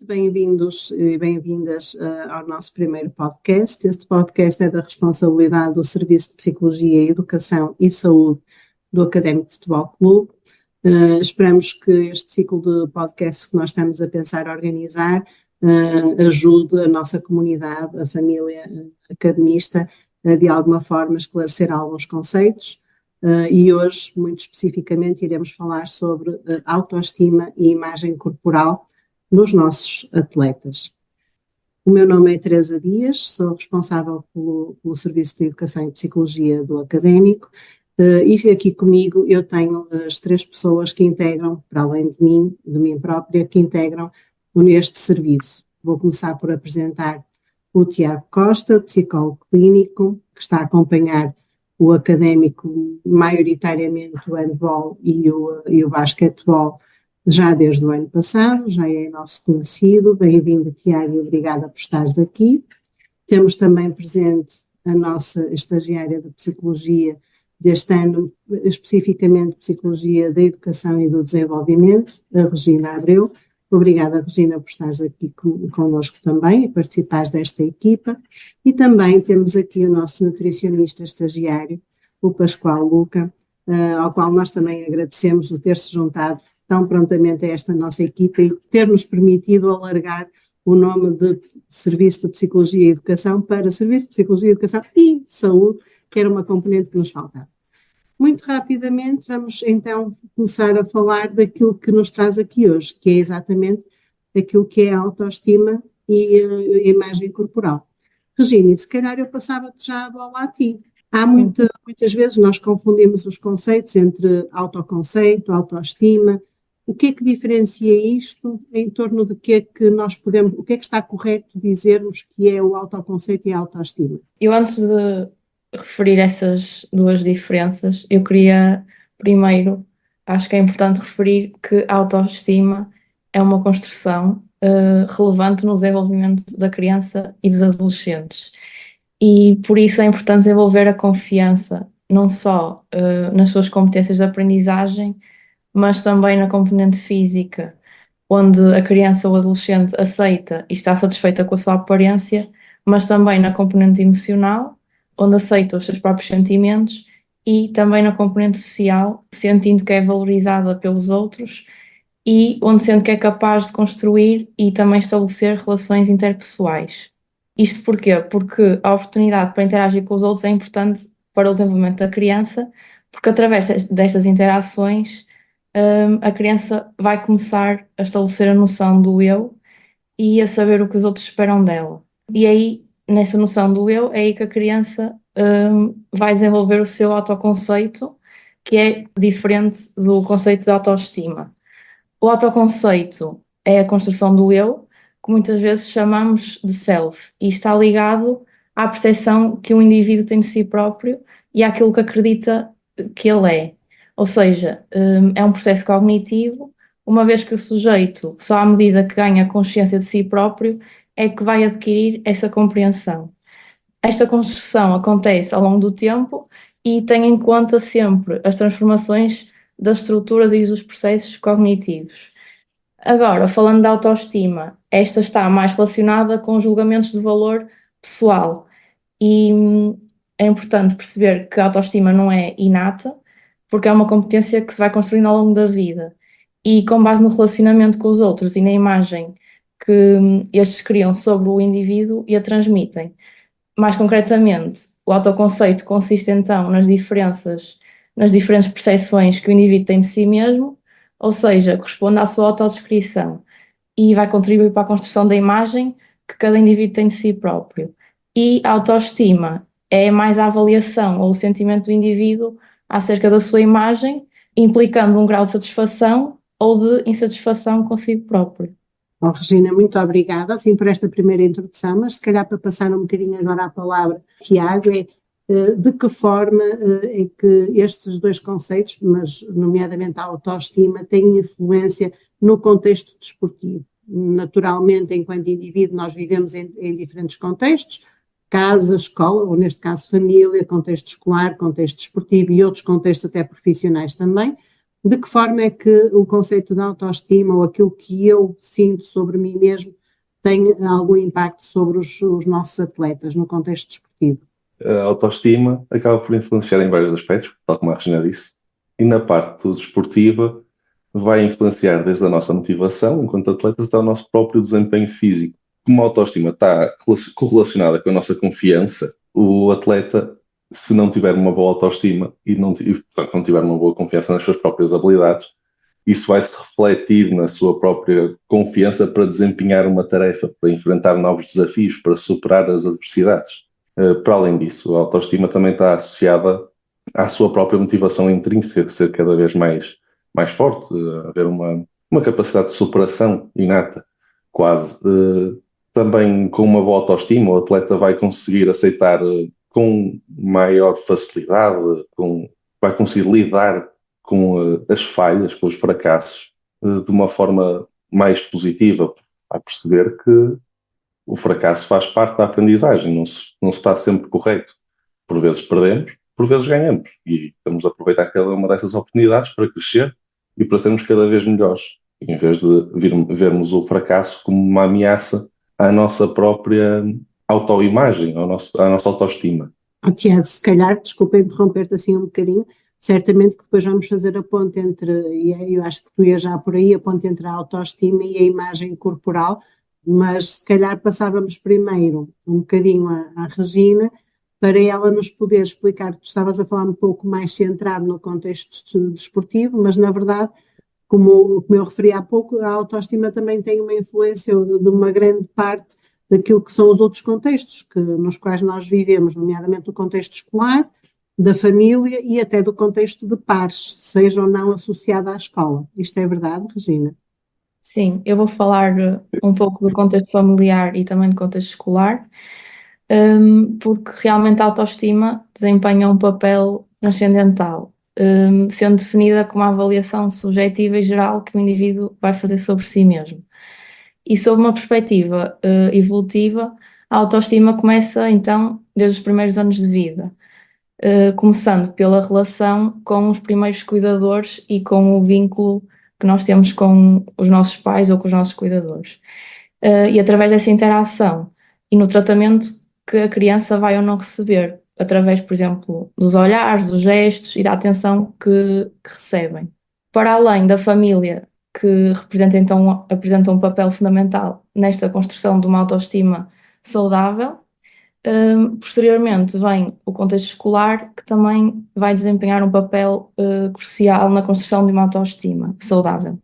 Bem-vindos e bem-vindas ao nosso primeiro podcast. Este podcast é da responsabilidade do Serviço de Psicologia, Educação e Saúde do Académico Futebol Clube. Esperamos que este ciclo de podcasts que nós estamos a pensar organizar ajude a nossa comunidade, a família academista, de alguma forma esclarecer alguns conceitos. E hoje, muito especificamente, iremos falar sobre autoestima e imagem corporal nos nossos atletas. O meu nome é Teresa Dias, sou responsável pelo Serviço de Educação e Psicologia do Académico, e aqui comigo eu tenho as três pessoas que integram, para além de mim própria, que integram neste serviço. Vou começar por apresentar o Tiago Costa, psicólogo clínico, que está a acompanhar o académico, maioritariamente o handball e o basquetebol, já desde o ano passado, já é nosso conhecido. Bem-vindo, Tiago, e obrigada por estares aqui. Temos também presente a nossa estagiária de Psicologia deste ano, especificamente Psicologia da Educação e do Desenvolvimento, a Regina Abreu. Obrigada, Regina, por estares aqui connosco também e participares desta equipa. E também temos aqui o nosso nutricionista estagiário, o Pascoal Luca, ao qual nós também agradecemos o ter-se juntado tão prontamente a esta nossa equipa e ter-nos permitido alargar o nome de Serviço de Psicologia e Educação para Serviço de Psicologia, Educação e Saúde, que era uma componente que nos faltava. Muito rapidamente vamos então começar a falar daquilo que nos traz aqui hoje, que é exatamente aquilo que é a autoestima e a imagem corporal. Regina, se calhar eu passava-te já a bola a ti. Muitas vezes nós confundimos os conceitos entre autoconceito, autoestima. O que é que diferencia isto em torno de que é que nós podemos, o que é que está correto dizermos que é o autoconceito e a autoestima? Eu, antes de referir essas duas diferenças, eu queria primeiro, acho que é importante referir que a autoestima é uma construção relevante no desenvolvimento da criança e dos adolescentes. E por isso é importante desenvolver a confiança, não só nas suas competências de aprendizagem, mas também na componente física, onde a criança ou adolescente aceita e está satisfeita com a sua aparência, mas também na componente emocional, onde aceita os seus próprios sentimentos, e também na componente social, sentindo que é valorizada pelos outros e onde sente que é capaz de construir e também estabelecer relações interpessoais. Isto porquê? Porque a oportunidade para interagir com os outros é importante para o desenvolvimento da criança, porque através destas interações a criança vai começar a estabelecer a noção do eu e a saber o que os outros esperam dela. E aí, nessa noção do eu, é aí que a criança vai desenvolver o seu autoconceito, que é diferente do conceito de autoestima. O autoconceito é a construção do eu, que muitas vezes chamamos de self, e está ligado à percepção que o indivíduo tem de si próprio e àquilo que acredita que ele é. Ou seja, é um processo cognitivo, uma vez que o sujeito, só à medida que ganha consciência de si próprio, é que vai adquirir essa compreensão. Esta construção acontece ao longo do tempo e tem em conta sempre as transformações das estruturas e dos processos cognitivos. Agora, falando da autoestima, esta está mais relacionada com julgamentos de valor pessoal e é importante perceber que a autoestima não é inata, porque é uma competência que se vai construindo ao longo da vida e com base no relacionamento com os outros e na imagem que estes criam sobre o indivíduo e a transmitem. Mais concretamente, o autoconceito consiste então nas diferentes percepções que o indivíduo tem de si mesmo, ou seja, corresponde à sua autodescrição e vai contribuir para a construção da imagem que cada indivíduo tem de si próprio. E a autoestima é mais a avaliação ou o sentimento do indivíduo acerca da sua imagem, implicando um grau de satisfação ou de insatisfação consigo próprio. Bom, Regina, muito obrigada assim, por esta primeira introdução, mas se calhar para passar um bocadinho agora a palavra, Tiago, de que forma é que estes dois conceitos, mas nomeadamente a autoestima, têm influência no contexto desportivo? Naturalmente, enquanto indivíduo, nós vivemos em diferentes contextos, casa, escola, ou neste caso família, contexto escolar, contexto desportivo e outros contextos até profissionais também, De que forma é que o conceito de autoestima ou aquilo que eu sinto sobre mim mesmo tem algum impacto sobre os nossos atletas no contexto desportivo? A autoestima acaba por influenciar em vários aspectos, tal como a Regina disse, e na parte desportiva vai influenciar desde a nossa motivação enquanto atletas até o nosso próprio desempenho físico. Como a autoestima está correlacionada com a nossa confiança, o atleta, se não tiver uma boa autoestima portanto, não tiver uma boa confiança nas suas próprias habilidades, isso vai se refletir na sua própria confiança para desempenhar uma tarefa, para enfrentar novos desafios, para superar as adversidades. Para além disso, a autoestima também está associada à sua própria motivação intrínseca de ser cada vez mais forte, haver uma capacidade de superação inata, quase. Também com uma boa autoestima, o atleta vai conseguir aceitar com maior facilidade, vai conseguir lidar com as falhas, com os fracassos, de uma forma mais positiva, a perceber que o fracasso faz parte da aprendizagem, não se está sempre correto. Por vezes perdemos, por vezes ganhamos, e temos de aproveitar cada uma dessas oportunidades para crescer e para sermos cada vez melhores, em vez de vermos o fracasso como uma ameaça à nossa própria autoimagem, à nossa autoestima. Tiago, se calhar, desculpa interromper-te assim um bocadinho, certamente que depois vamos fazer a ponte entre, e eu acho que tu ias já por aí, a ponte entre a autoestima e a imagem corporal, mas se calhar passávamos primeiro um bocadinho à Regina, para ela nos poder explicar, tu estavas a falar um pouco mais centrado no contexto desportivo, mas na verdade, como eu referi há pouco, a autoestima também tem uma influência de uma grande parte daquilo que são os outros contextos nos quais nós vivemos, nomeadamente o contexto escolar, da família e até do contexto de pares, seja ou não associado à escola. Isto é verdade, Regina? Sim, eu vou falar um pouco do contexto familiar e também do contexto escolar, porque realmente a autoestima desempenha um papel transcendental, sendo definida como a avaliação subjetiva e geral que o indivíduo vai fazer sobre si mesmo. E sob uma perspectiva evolutiva, a autoestima começa então desde os primeiros anos de vida, começando pela relação com os primeiros cuidadores e com o vínculo que nós temos com os nossos pais ou com os nossos cuidadores. E através dessa interação e no tratamento que a criança vai ou não receber, através, por exemplo, dos olhares, dos gestos e da atenção que recebem. Para além da família, que apresenta um papel fundamental nesta construção de uma autoestima saudável, posteriormente vem o contexto escolar, que também vai desempenhar um papel crucial na construção de uma autoestima saudável.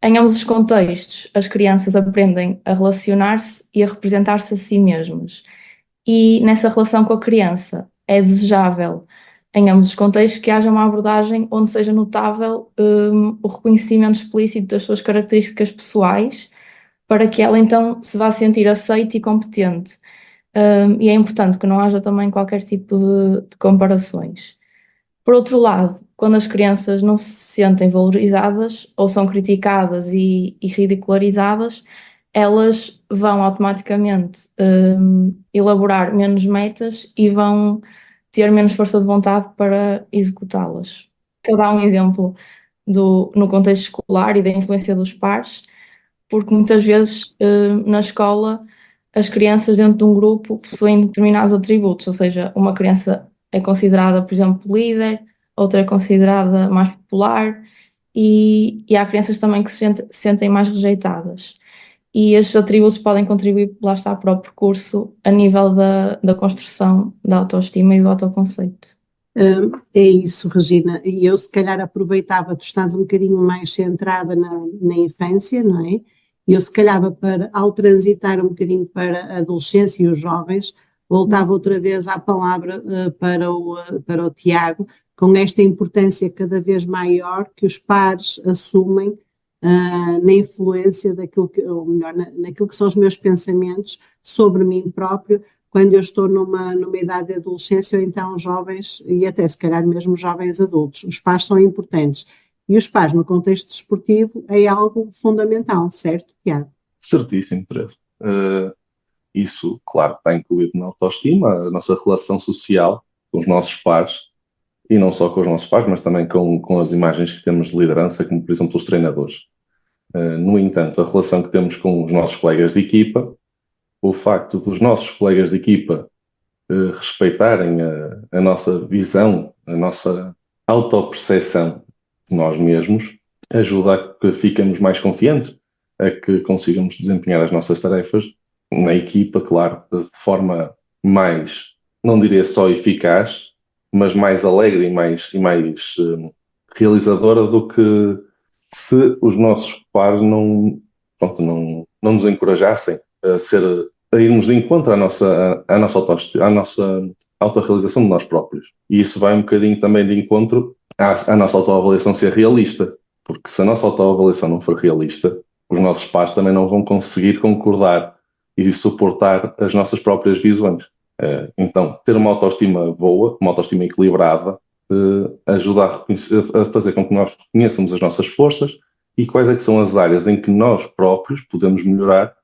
Em ambos os contextos, as crianças aprendem a relacionar-se e a representar-se a si mesmas. E nessa relação com a criança, é desejável, em ambos os contextos, que haja uma abordagem onde seja notável o reconhecimento explícito das suas características pessoais, para que ela então se vá sentir aceite e competente. E é importante que não haja também qualquer tipo de comparações. Por outro lado, quando as crianças não se sentem valorizadas ou são criticadas e ridicularizadas, elas vão automaticamente elaborar menos metas e vão ter menos força de vontade para executá-las. Eu dar um exemplo no contexto escolar e da influência dos pares, porque muitas vezes na escola as crianças dentro de um grupo possuem determinados atributos, ou seja, uma criança é considerada, por exemplo, líder, outra é considerada mais popular e há crianças também que se sentem mais rejeitadas. E estes atributos podem contribuir, lá está, para o percurso a nível da construção da autoestima e do autoconceito. É isso, Regina. E eu, se calhar, aproveitava, tu estás um bocadinho mais centrada na infância, não é? E eu, se calhar, ao transitar um bocadinho para a adolescência e os jovens, voltava outra vez à palavra para o Tiago, com esta importância cada vez maior que os pares assumem na influência daquilo que, ou melhor, naquilo que são os meus pensamentos sobre mim próprio, quando eu estou numa idade de adolescência ou então jovens, e até se calhar mesmo jovens adultos. Os pais são importantes. E os pais, no contexto desportivo, é algo fundamental, certo, Tiago? Certíssimo, Teresa. Isso, claro, está incluído na autoestima, a nossa relação social com os nossos pares e não só com os nossos pares, mas também com as imagens que temos de liderança, como por exemplo os treinadores. No entanto, a relação que temos com os nossos colegas de equipa, o facto dos nossos colegas de equipa respeitarem a nossa visão, a nossa autoperceção de nós mesmos, ajuda a que fiquemos mais confiantes, a que consigamos desempenhar as nossas tarefas na equipa, claro, de forma mais, não diria só eficaz, mas mais alegre e mais realizadora do que se os nossos pares não nos encorajassem a irmos de encontro à nossa autorrealização de nós próprios. E isso vai um bocadinho também de encontro à nossa autoavaliação ser realista, porque se a nossa autoavaliação não for realista, os nossos pares também não vão conseguir concordar e suportar as nossas próprias visões. Então, ter uma autoestima boa, uma autoestima equilibrada, ajuda a fazer com que nós conheçamos as nossas forças e quais é que são as áreas em que nós próprios podemos melhorar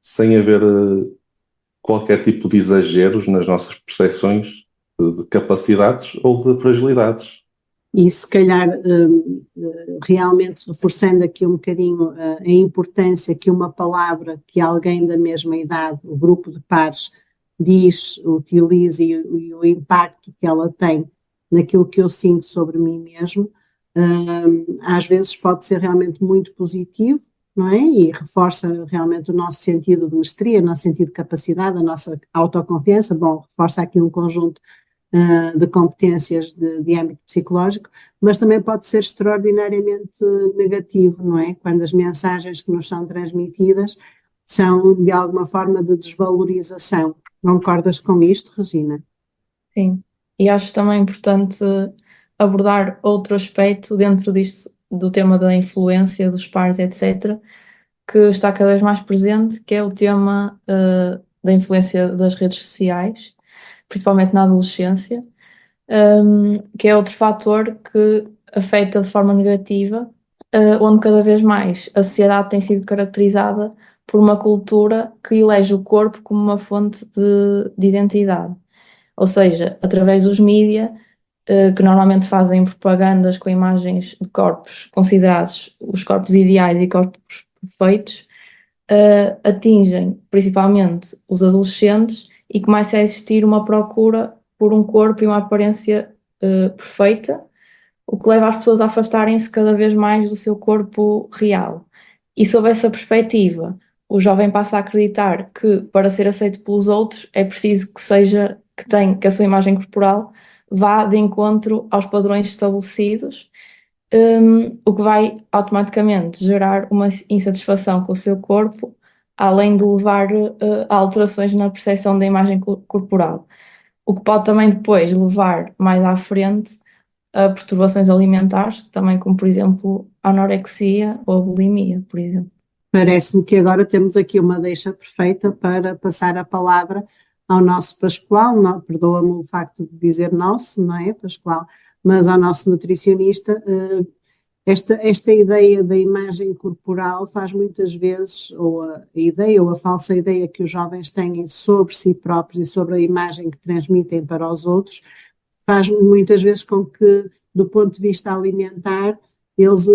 sem haver qualquer tipo de exageros nas nossas percepções de capacidades ou de fragilidades. E se calhar realmente reforçando aqui um bocadinho a importância que uma palavra que alguém da mesma idade, o grupo de pares, diz, utiliza e o impacto que ela tem naquilo que eu sinto sobre mim mesmo, às vezes pode ser realmente muito positivo, não é? E reforça realmente o nosso sentido de mestria, o nosso sentido de capacidade, a nossa autoconfiança. Bom, reforça aqui um conjunto de competências de âmbito psicológico, mas também pode ser extraordinariamente negativo, não é? Quando as mensagens que nos são transmitidas são de alguma forma de desvalorização. Não concordas com isto, Regina? Sim, e acho também importante abordar outro aspecto dentro disto, do tema da influência dos pares, etc., que está cada vez mais presente, que é o tema da influência das redes sociais, principalmente na adolescência, que é outro fator que afeta de forma negativa, onde cada vez mais a sociedade tem sido caracterizada por uma cultura que elege o corpo como uma fonte de identidade. Ou seja, através dos mídia, que normalmente fazem propagandas com imagens de corpos considerados os corpos ideais e corpos perfeitos, atingem principalmente os adolescentes e começa a existir uma procura por um corpo e uma aparência perfeita, o que leva as pessoas a afastarem-se cada vez mais do seu corpo real. E sob essa perspectiva, o jovem passa a acreditar que para ser aceito pelos outros é preciso que a sua imagem corporal vá de encontro aos padrões estabelecidos, o que vai automaticamente gerar uma insatisfação com o seu corpo, além de levar a alterações na percepção da imagem corporal, o que pode também depois levar mais à frente a perturbações alimentares, também como por exemplo a anorexia ou a bulimia, por exemplo. Parece-me que agora temos aqui uma deixa perfeita para passar a palavra ao nosso Pascoal, perdoa-me o facto de dizer nosso, não é, Pascoal, mas ao nosso nutricionista. Esta ideia da imagem corporal faz muitas vezes, ou a ideia ou a falsa ideia que os jovens têm sobre si próprios e sobre a imagem que transmitem para os outros, faz muitas vezes com que, do ponto de vista alimentar, eles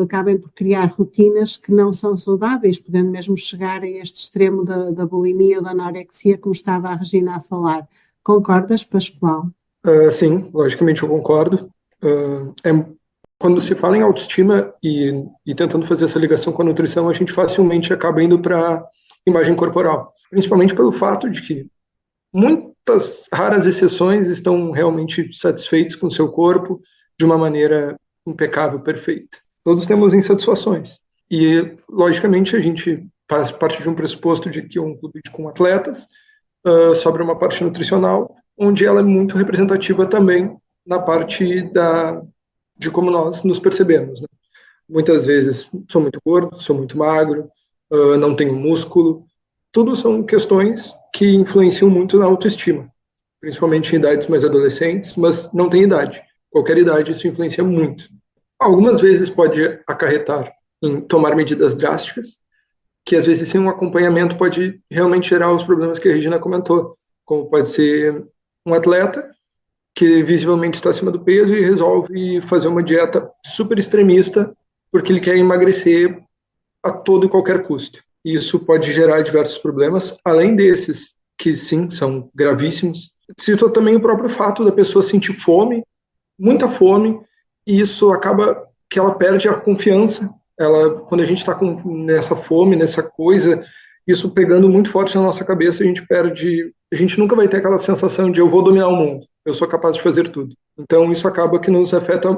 acabem por criar rotinas que não são saudáveis, podendo mesmo chegar a este extremo da bulimia ou da anorexia, como estava a Regina a falar. Concordas, Pascoal? Sim, logicamente eu concordo. Quando se fala em autoestima e tentando fazer essa ligação com a nutrição, a gente facilmente acaba indo para a imagem corporal, principalmente pelo fato de que muitas raras exceções estão realmente satisfeitos com o seu corpo de uma maneira impecável, perfeita. Todos temos insatisfações. E, logicamente, a gente parte de um pressuposto de que um clube com atletas sobre uma parte nutricional, onde ela é muito representativa também na parte de como nós nos percebemos, né? Muitas vezes sou muito gordo, sou muito magro, não tenho músculo. Tudo são questões que influenciam muito na autoestima, principalmente em idades mais adolescentes, mas não tem idade. Qualquer idade isso influencia muito. Algumas vezes pode acarretar em tomar medidas drásticas, que às vezes sem um acompanhamento pode realmente gerar os problemas que a Regina comentou, como pode ser um atleta que visivelmente está acima do peso e resolve fazer uma dieta super extremista porque ele quer emagrecer a todo e qualquer custo. Isso pode gerar diversos problemas, além desses, que sim, são gravíssimos. Citou também o próprio fato da pessoa sentir fome, muita fome, e isso acaba que ela perde a confiança. Quando a gente está nessa fome, nessa coisa, isso pegando muito forte na nossa cabeça, a gente nunca vai ter aquela sensação de eu vou dominar o mundo, eu sou capaz de fazer tudo. Então isso acaba que nos afeta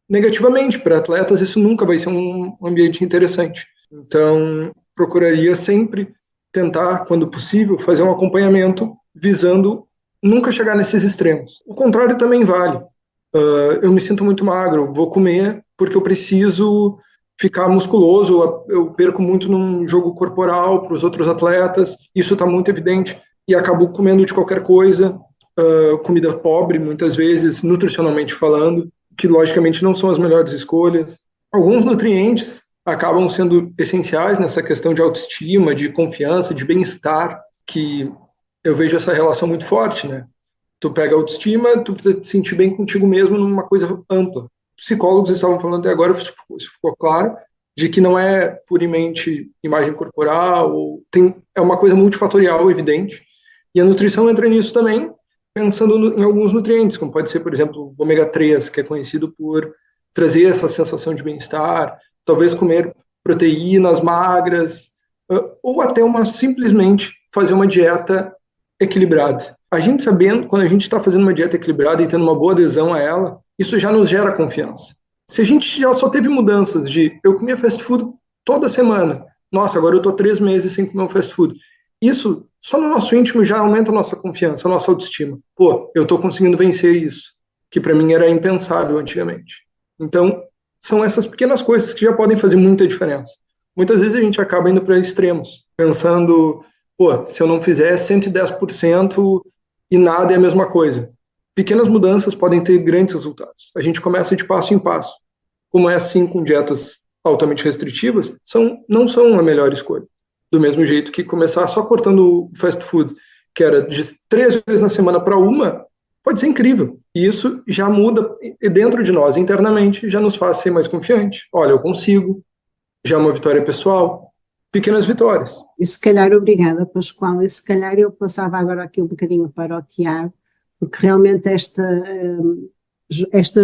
negativamente. Para atletas isso nunca vai ser um ambiente interessante. Então procuraria sempre tentar, quando possível, fazer um acompanhamento visando nunca chegar nesses extremos. O contrário também vale. Eu me sinto muito magro, vou comer porque eu preciso ficar musculoso, eu perco muito num jogo corporal para os outros atletas, isso está muito evidente, e acabo comendo de qualquer coisa, comida pobre, muitas vezes, nutricionalmente falando, que logicamente não são as melhores escolhas. Alguns nutrientes acabam sendo essenciais nessa questão de autoestima, de confiança, de bem-estar, que eu vejo essa relação muito forte, né? Tu pega a autoestima, tu precisa te sentir bem contigo mesmo numa coisa ampla. Psicólogos estavam falando até agora, isso ficou claro, de que não é puramente imagem corporal, é uma coisa multifatorial, evidente, e a nutrição entra nisso também, pensando em alguns nutrientes, como pode ser, por exemplo, o ômega 3, que é conhecido por trazer essa sensação de bem-estar, talvez comer proteínas magras, ou até simplesmente fazer uma dieta equilibrada. A gente sabendo, quando a gente está fazendo uma dieta equilibrada e tendo uma boa adesão a ela, isso já nos gera confiança. Se a gente já só teve mudanças de eu comia fast food toda semana, nossa, agora eu estou 3 meses sem comer um fast food. Isso, só no nosso íntimo, já aumenta a nossa confiança, a nossa autoestima. Pô, eu estou conseguindo vencer isso, que para mim era impensável antigamente. Então, são essas pequenas coisas que já podem fazer muita diferença. Muitas vezes a gente acaba indo para extremos, pensando, pô, se eu não fizer 110% e nada é a mesma coisa. Pequenas mudanças podem ter grandes resultados. A gente começa de passo em passo. Como é assim com dietas altamente restritivas, não são a melhor escolha. Do mesmo jeito que começar só cortando o fast food, que era de 3 vezes na semana para uma, pode ser incrível. E isso já muda dentro de nós, internamente, já nos faz ser mais confiante. Olha, eu consigo, já é uma vitória pessoal, pequenas vitórias. E se calhar, obrigada, Pascoal, e se calhar eu passava agora aqui um bocadinho para o Tiago, porque realmente esta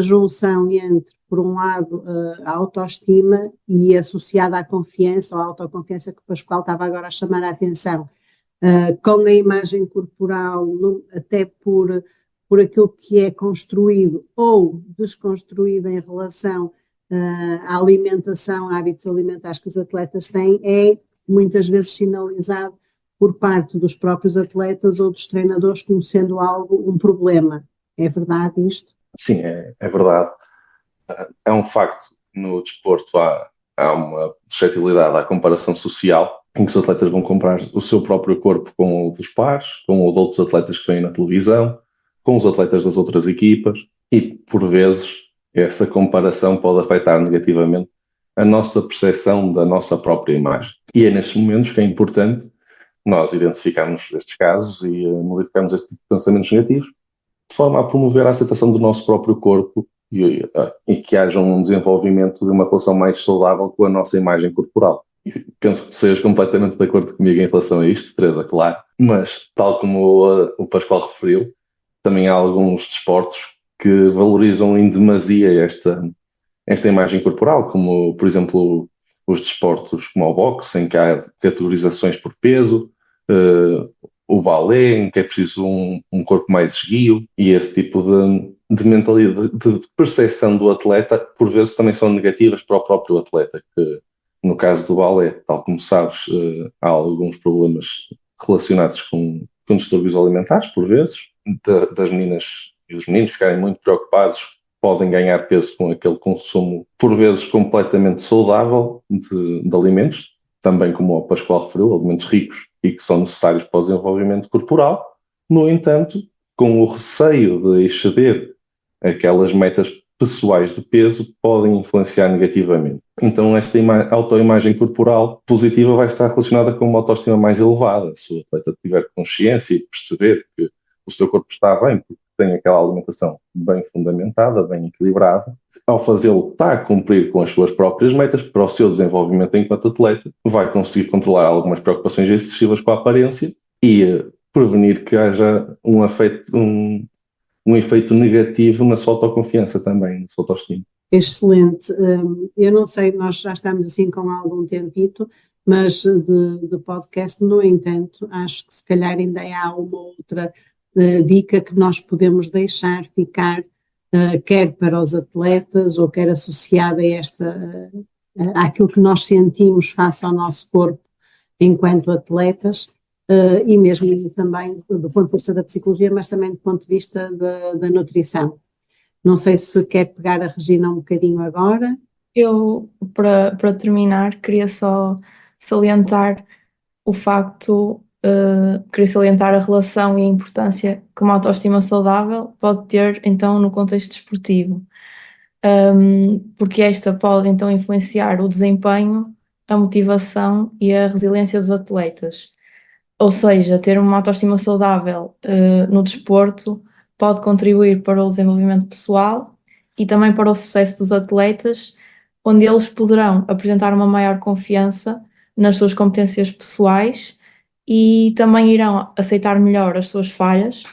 junção entre, por um lado, a autoestima e associada à confiança, ou à autoconfiança que o Pascoal estava agora a chamar a atenção, com a imagem corporal, até por aquilo que é construído ou desconstruído em relação à alimentação, hábitos alimentares que os atletas têm, é muitas vezes sinalizado por parte dos próprios atletas ou dos treinadores como sendo um problema. É verdade isto? Sim, é verdade. É um facto que no desporto há uma suscetibilidade à comparação social, em que os atletas vão comparar o seu próprio corpo com o dos pares, com o de outros atletas que vêm na televisão, com os atletas das outras equipas, e por vezes essa comparação pode afetar negativamente a nossa percepção da nossa própria imagem. E é nestes momentos que é importante nós identificarmos estes casos e modificarmos este tipo de pensamentos negativos, de forma a promover a aceitação do nosso próprio corpo e que haja um desenvolvimento de uma relação mais saudável com a nossa imagem corporal. E penso que sejas completamente de acordo comigo em relação a isto, Teresa, claro, mas tal como o Pascoal referiu, também há alguns desportos que valorizam em demasia esta imagem corporal, como, por exemplo, os desportos como o boxe, em que há categorizações por peso, o balé, em que é preciso um corpo mais esguio, e esse tipo de mentalidade, de percepção do atleta, por vezes também são negativas para o próprio atleta, que no caso do balé, tal como sabes, há alguns problemas relacionados com distúrbios alimentares, por vezes, das meninas e dos meninos ficarem muito preocupados, podem ganhar peso com aquele consumo, por vezes, completamente saudável de alimentos, também como o Pascoal referiu, alimentos ricos e que são necessários para o desenvolvimento corporal. No entanto, com o receio de exceder aquelas metas pessoais de peso, podem influenciar negativamente. Então, esta autoimagem corporal positiva vai estar relacionada com uma autoestima mais elevada. Se o atleta tiver consciência e perceber que o seu corpo está bem, porque tem aquela alimentação bem fundamentada, bem equilibrada, ao fazê-lo está a cumprir com as suas próprias metas para o seu desenvolvimento enquanto atleta, vai conseguir controlar algumas preocupações excessivas com a aparência e prevenir que haja um efeito negativo na sua autoconfiança também, na sua autoestima. Excelente. Eu não sei, nós já estamos assim com algum tempito, mas de podcast, no entanto, acho que se calhar ainda há uma outra dica que nós podemos deixar ficar, quer para os atletas ou quer associada a àquilo que nós sentimos face ao nosso corpo enquanto atletas, e mesmo também do ponto de vista da psicologia, mas também do ponto de vista da nutrição. Não sei se quer pegar a Regina um bocadinho agora. Eu, para terminar, queria só salientar o facto, queria salientar a relação e a importância que uma autoestima saudável pode ter, então, no contexto desportivo. Porque esta pode, então, influenciar o desempenho, a motivação e a resiliência dos atletas. Ou seja, ter uma autoestima saudável, no desporto pode contribuir para o desenvolvimento pessoal e também para o sucesso dos atletas, onde eles poderão apresentar uma maior confiança nas suas competências pessoais e também irão aceitar melhor as suas falhas.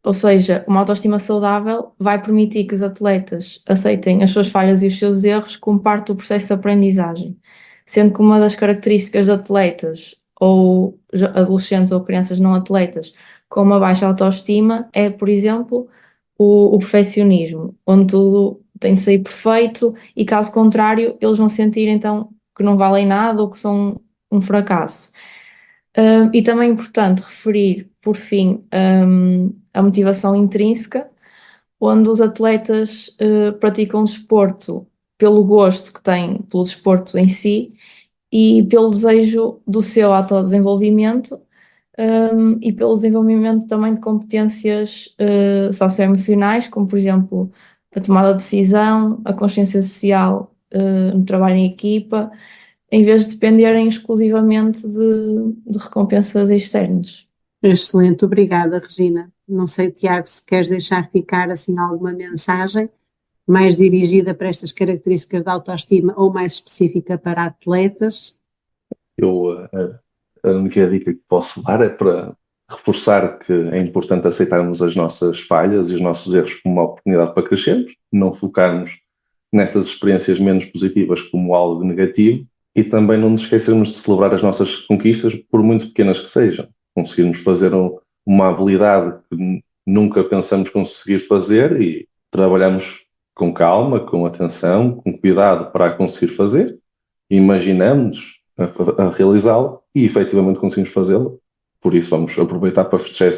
Ou seja, uma autoestima saudável vai permitir que os atletas aceitem as suas falhas e os seus erros como parte do processo de aprendizagem, sendo que uma das características de atletas ou adolescentes ou crianças não atletas com uma baixa autoestima é, por exemplo, o perfeccionismo, onde tudo tem de sair perfeito e, caso contrário, eles vão sentir então que não valem nada ou que são um fracasso. E também é importante referir, por fim, a motivação intrínseca, onde os atletas praticam desporto pelo gosto que têm pelo desporto em si e pelo desejo do seu autodesenvolvimento, e pelo desenvolvimento também de competências socioemocionais, como, por exemplo, a tomada de decisão, a consciência social no trabalho em equipa, em vez de dependerem exclusivamente de recompensas externas. Excelente, obrigada, Regina. Não sei, Tiago, se queres deixar ficar assim alguma mensagem mais dirigida para estas características da autoestima ou mais específica para atletas? A única dica que posso dar é para reforçar que é importante aceitarmos as nossas falhas e os nossos erros como uma oportunidade para crescermos, não focarmos nessas experiências menos positivas como algo negativo e também não nos esquecermos de celebrar as nossas conquistas, por muito pequenas que sejam. Conseguirmos fazer uma habilidade que nunca pensamos conseguir fazer e trabalhamos com calma, com atenção, com cuidado para a conseguir fazer, imaginamos a realizá-la e efetivamente conseguimos fazê-la. Por isso vamos aproveitar para festejar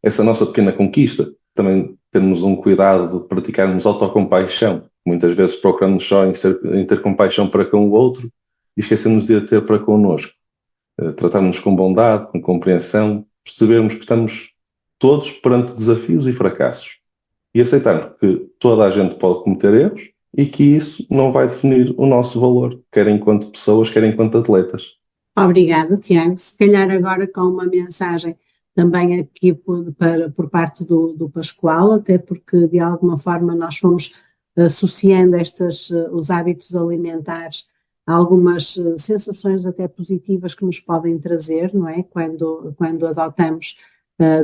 essa nossa pequena conquista. Também termos um cuidado de praticarmos autocompaixão. Muitas vezes procuramos só em ter compaixão para com o outro e esquecemos de a ter para connosco. Tratarmos-nos com bondade, com compreensão, percebermos que estamos todos perante desafios e fracassos e aceitarmos que toda a gente pode cometer erros e que isso não vai definir o nosso valor, quer enquanto pessoas, quer enquanto atletas. Obrigada, Tiago. Se calhar agora com uma mensagem também aqui por parte do Pascoal, até porque de alguma forma nós fomos associando os hábitos alimentares a algumas sensações até positivas que nos podem trazer, não é? Quando adotamos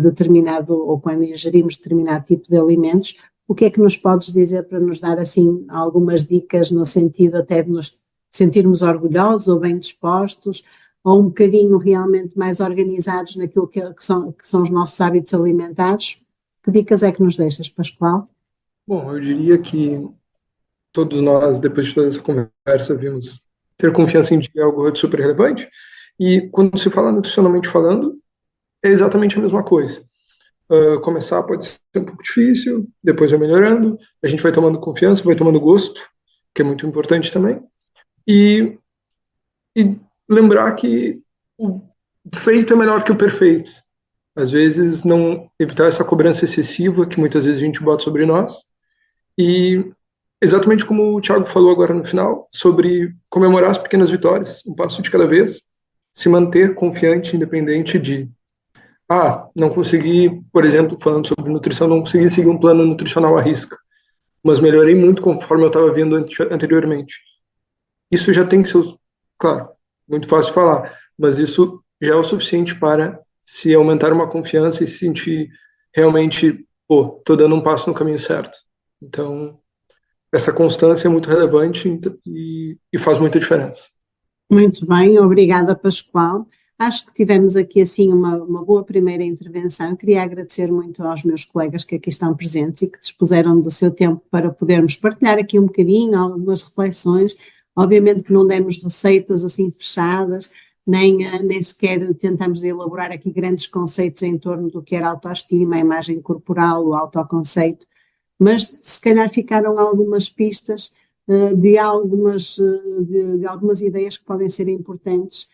determinado ou quando ingerimos determinado tipo de alimentos. O que é que nos podes dizer para nos dar assim algumas dicas no sentido até de nos sentirmos orgulhosos ou bem dispostos ou um bocadinho realmente mais organizados naquilo que são os nossos hábitos alimentares? Que dicas é que nos deixas, Pascoal? Bom, eu diria que todos nós, depois de toda essa conversa, vimos ter confiança em ti é algo super relevante. E quando se fala nutricionalmente falando, é exatamente a mesma coisa. Começar pode ser um pouco difícil, depois vai melhorando, a gente vai tomando confiança, vai tomando gosto, que é muito importante também. E lembrar que o feito é melhor que o perfeito. Às vezes, não evitar essa cobrança excessiva que muitas vezes a gente bota sobre nós. E exatamente como o Thiago falou agora no final, sobre comemorar as pequenas vitórias, um passo de cada vez, se manter confiante, independente de não consegui, por exemplo, falando sobre nutrição, não consegui seguir um plano nutricional à risca, mas melhorei muito conforme eu estava vendo anteriormente. Isso já tem que ser, claro, muito fácil de falar, mas isso já é o suficiente para se aumentar uma confiança e se sentir realmente, estou dando um passo no caminho certo. Então, essa constância é muito relevante e faz muita diferença. Muito bem, obrigada, Pascoal. Acho que tivemos aqui assim uma boa primeira intervenção. Queria agradecer muito aos meus colegas que aqui estão presentes e que dispuseram do seu tempo para podermos partilhar aqui um bocadinho, algumas reflexões. Obviamente que não demos receitas assim fechadas, nem sequer tentamos elaborar aqui grandes conceitos em torno do que era autoestima, a imagem corporal, o autoconceito, mas se calhar ficaram algumas pistas de algumas ideias que podem ser importantes,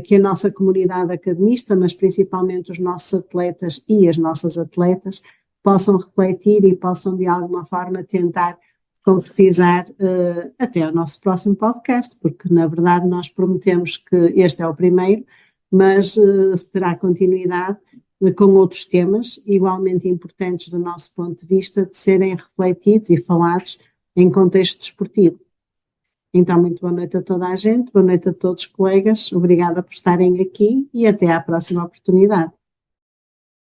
que a nossa comunidade academista, mas principalmente os nossos atletas e as nossas atletas, possam refletir e possam de alguma forma tentar concretizar até ao nosso próximo podcast, porque na verdade nós prometemos que este é o primeiro, mas terá continuidade com outros temas igualmente importantes do nosso ponto de vista de serem refletidos e falados em contexto desportivo. Então, muito boa noite a toda a gente, boa noite a todos os colegas, obrigada por estarem aqui e até à próxima oportunidade.